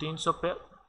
300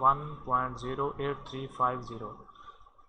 1.08350۔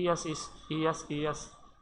ES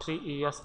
3 ES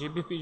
GBP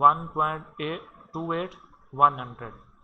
1.28100۔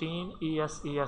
3 ES